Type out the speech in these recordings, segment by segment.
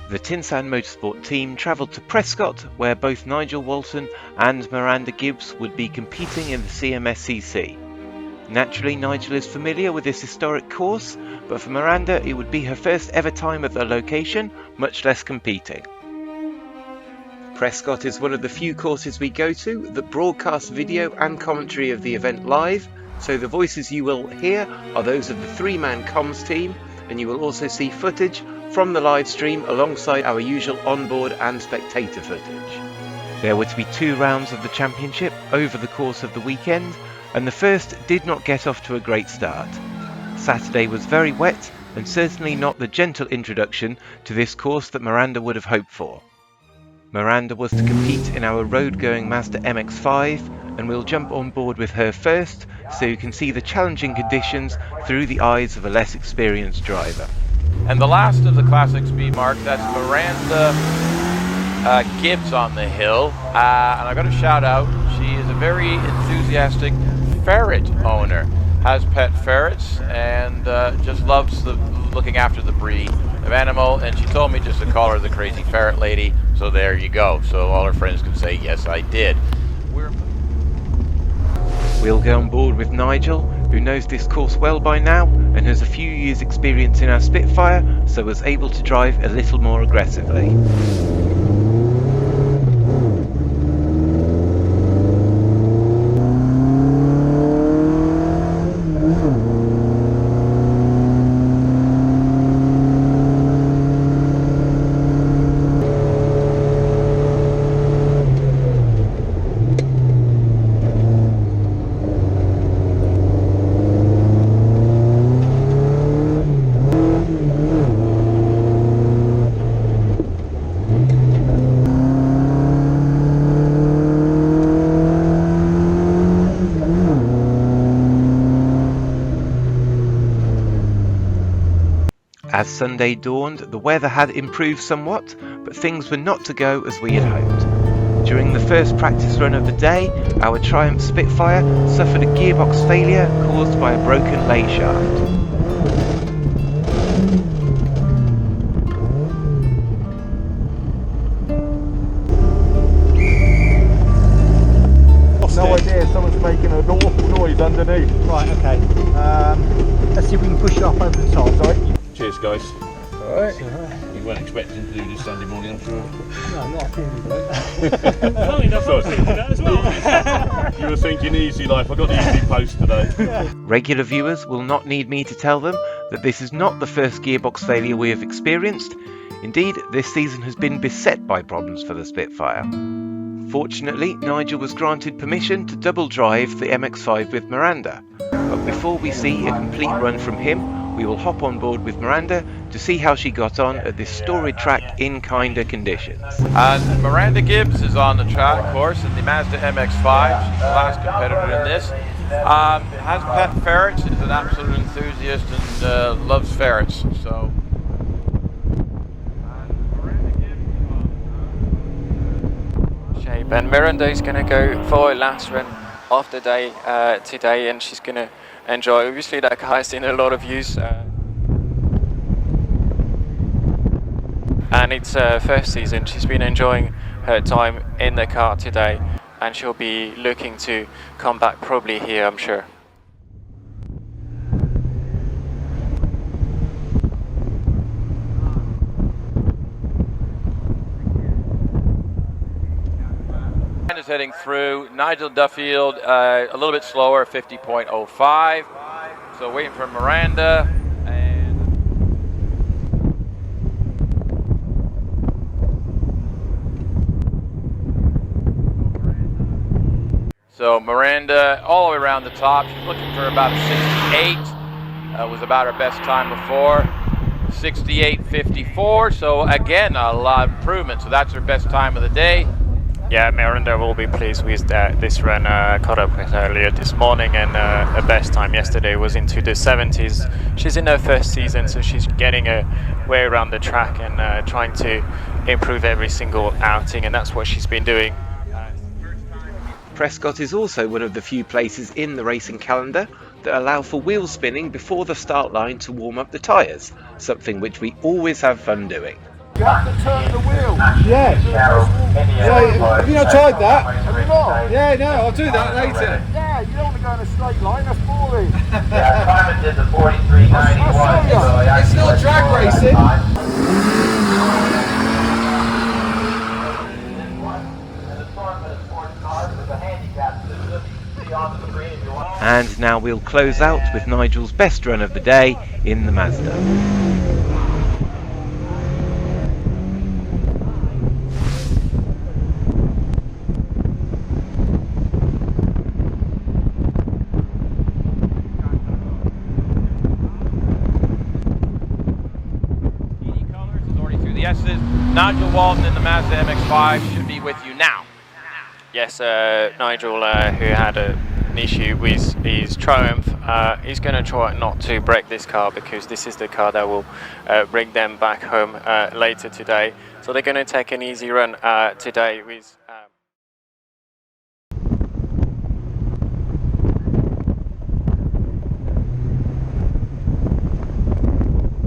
The Tinsan Motorsport team travelled to Prescott, where both Nigel Walton and Miranda Gibbs would be competing in the CMSCC. Naturally, Nigel is familiar with this historic course, but for Miranda it would be her first ever time at the location, much less competing. Prescott is one of the few courses we go to that broadcasts video and commentary of the event live, so the voices you will hear are those of the three-man comms team, and you will also see footage from the live stream alongside our usual onboard and spectator footage. There were to be 2 rounds of the championship over the course of the weekend, and the first did not get off to a great start. Saturday was very wet and certainly not the gentle introduction to this course that Miranda would have hoped for. Miranda was to compete in our road-going Mazda MX-5, and we'll jump on board with her first so you can see the challenging conditions through the eyes of a less experienced driver. And the last of the classic speed mark, that's Miranda Gibbs on the hill. And I got to shout out, she is a very enthusiastic ferret owner. Has pet ferrets and just loves looking after the breed of animal. And she told me just to call her the crazy ferret lady. So there you go. So all her friends can say, yes, I did. We'll go on board with Nigel, who knows this course well by now and has a few years experience in our Spitfire, so was able to drive a little more aggressively. As Sunday dawned, the weather had improved somewhat, but things were not to go as we had hoped. During the first practice run of the day, our Triumph Spitfire suffered a gearbox failure caused by a broken lay shaft. No idea, someone's making an awful noise underneath. Right, okay. Let's see if we can push it up over the top. Right. Cheers, guys. Alright. You weren't expecting to do this Sunday morning, I'm sure. No, not really. Funny enough, I was thinking that as well. You were thinking easy life. I got the easy post today. Regular viewers will not need me to tell them that this is not the first gearbox failure we have experienced. Indeed, this season has been beset by problems for the Spitfire. Fortunately, Nigel was granted permission to double drive the MX-5 with Miranda. But before we see a complete run from him, we will hop on board with Miranda to see how she got on at this storied track in kinder conditions. And Miranda Gibbs is on the track, of course, in the Mazda MX-5. She's the last competitor in this. Has pet ferrets, is an absolute enthusiast and loves ferrets. So. Shape. And Miranda is going to go for a last run of the day today, and she's going to enjoy. Obviously that car has seen a lot of use, and it's her first season. She's been enjoying her time in the car today, and she'll be looking to come back probably here, I'm sure. Is heading through. Nigel Duffield a little bit slower, 50.05. So waiting for Miranda. So Miranda all the way around the top. She's looking for about a 68. Was about her best time before. 68.54. So again, a lot of improvement. So that's her best time of the day. Yeah, Miranda will be pleased with this run. Caught up with her earlier this morning, and her best time yesterday was into the 70s. She's in her first season, so she's getting her way around the track and trying to improve every single outing, and that's what she's been doing. Prescott is also one of the few places in the racing calendar that allow for wheel spinning before the start line to warm up the tyres, something which we always have fun doing. You have to turn the wheel. Yeah. Have you not tried that? Have you not? Yeah, no, I'll do that later. Yeah, you don't want to go in a straight line, that's boring. Yeah, Simon did the 43.91. It's not drag racing. And now we'll close out with Nigel's best run of the day in the Mazda. Nigel Walton in the Mazda MX-5 should be with you now. Yes, Nigel, who had an issue with his Triumph, he's going to try not to break this car because this is the car that will bring them back home later today. So they're going to take an easy run today with...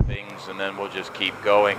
things, and then we'll just keep going.